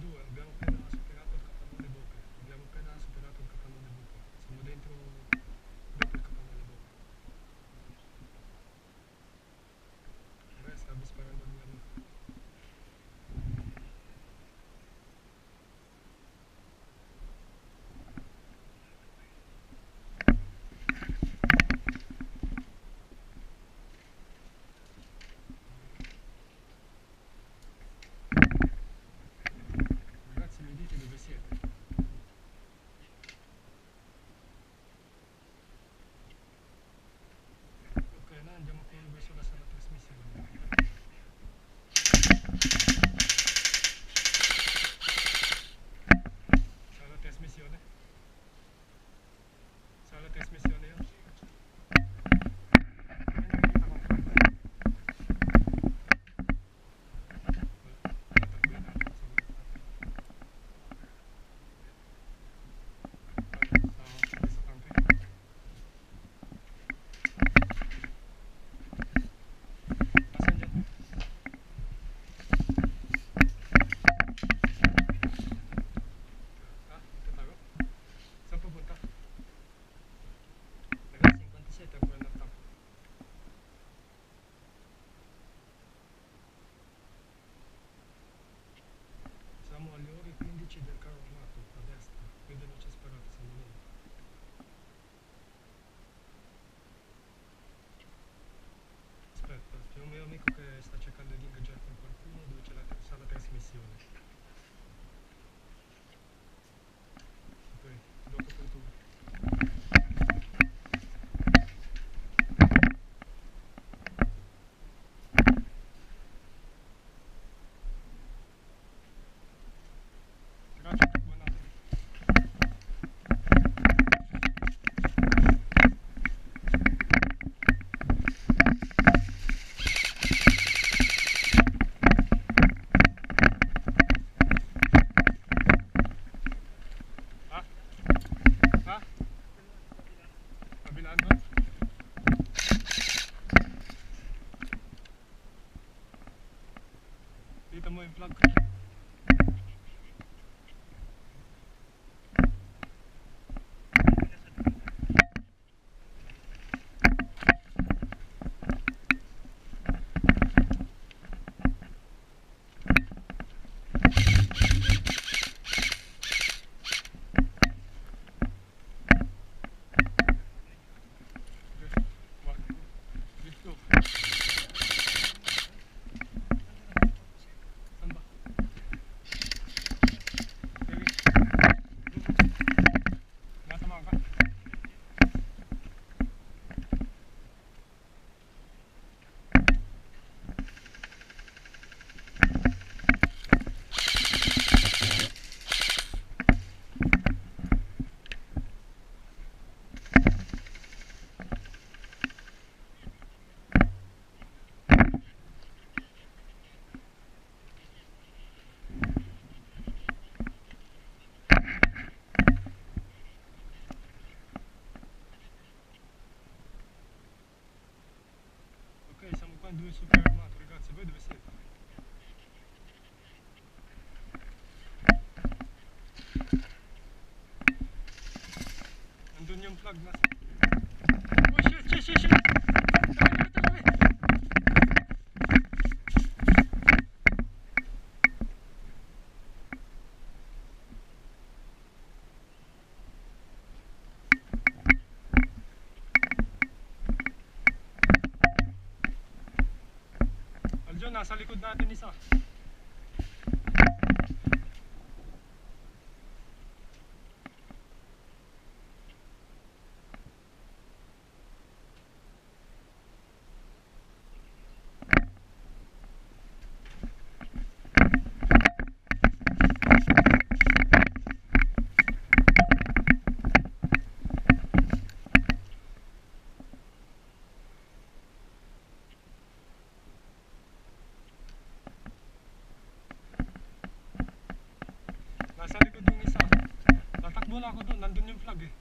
due, abbiamo appena superato il capannone bocca. Abbiamo appena superato il capannone bocca. Siamo dentro dopo il capannone bocca. Ora stavo sparando al mio amico. Ragazzi, mi dite dove siete? Ok, noi andiamo qui verso la sala trasmissione. Sala trasmissione? Sala trasmissione io? Saan pupunta? Ragazzi, in quanti siete ancora in attacco? Siamo alle ore 15 del carro armato, a destra. Quindi non c'è sparato, siamo noi. Aspetta, c'è un mio amico che sta cercando di ingaggiare con qualcuno dove c'è la sala trasmissione. Ok, dopo per tu. Grazie, buonanotte. Ah? Ah? A Milano? Dito mo yung vlog. Dito. Saan ba? Baby. Nasamahan ka? Ok, siamo qua in due super armato, ragazzi, voi dove siete? Nandun yung flag nasa. Oh shit! Tabi! Aljon, nasa likod natin isa. Nasa likod yung isa. Tatakbo na ako doon, nandun yung flag eh.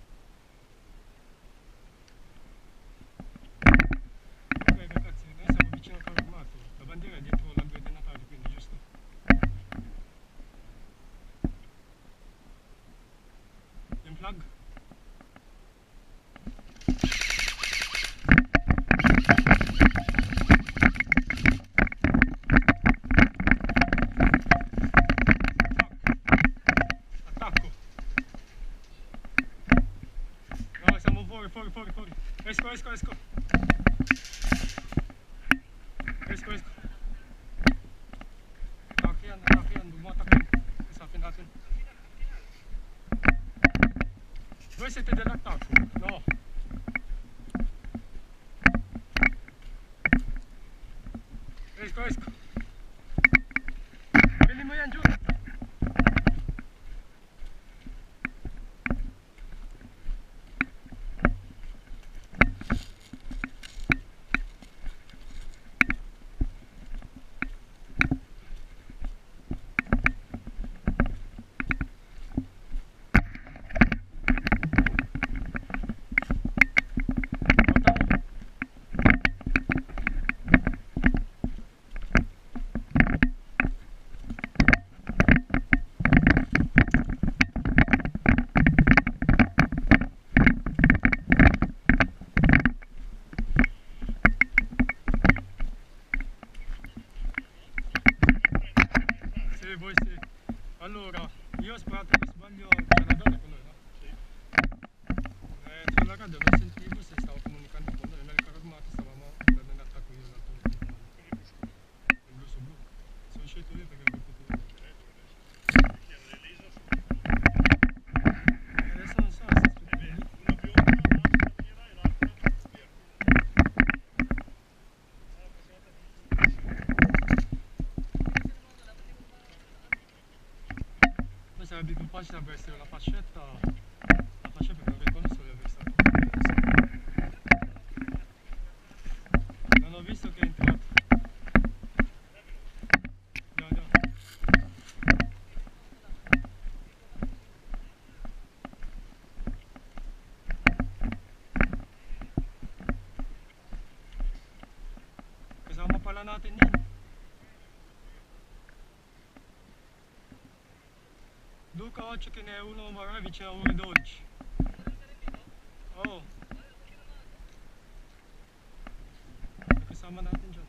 Ok ragazzi, noi siamo vicino al carro armato. La bandiera è dietro la guida di Natale, quindi giusto? Flag. Attacco. No, siamo fuori. Esco. Esco. Attacchiamo, dobbiamo attaccare. Che sta finendo. Voi siete dell'attacco? No. Esco. Prendi Moyan giù. Voi sì. Allora, io ho sparato per sbaglio, c'è la donna con noi, no? Sì. Sulla radio non sentivo se stavo comunicando con noi, nel carro armato stavamo prendendo attacco io l'altro giorno. Il blu su blu. Sono scelto io perché ho colpito io. Chi era dell'isola? Adesso non so se sto lì. Una bionda, l'altra nera e l'altra verde. Poi sarebbe più facile avessero la fascetta perché non riconosco di aver stato. Non ho visto che è entrato. Andiamo. Che stavamo parlando natin yan. Duca 8 che ne è uno magari vicino a 1,12. Oh. Kasama natin dyan.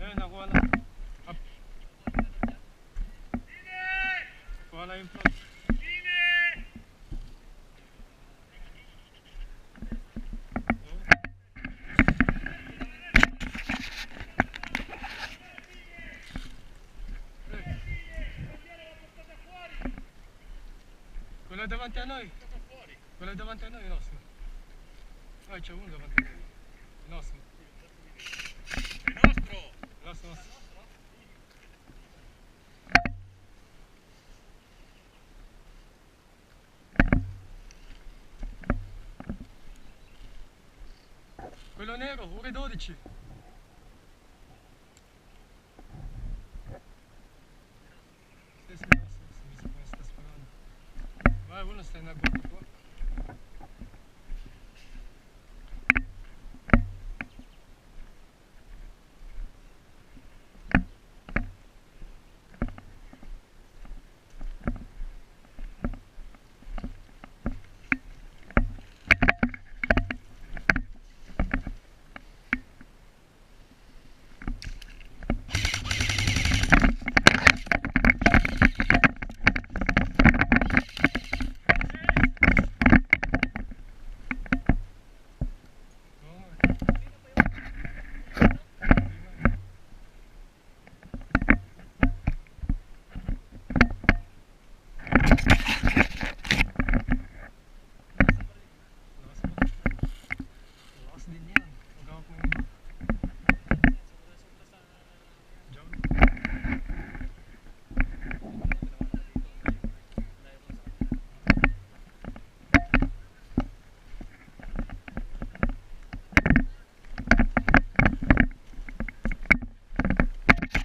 Ayan, nakuha na. Up. Nakuha na yung front. Quello davanti a noi. Quello davanti a noi è nostro. C'è uno davanti a noi. È nostro. È nostro! Nostro. Quello nero, ore 12.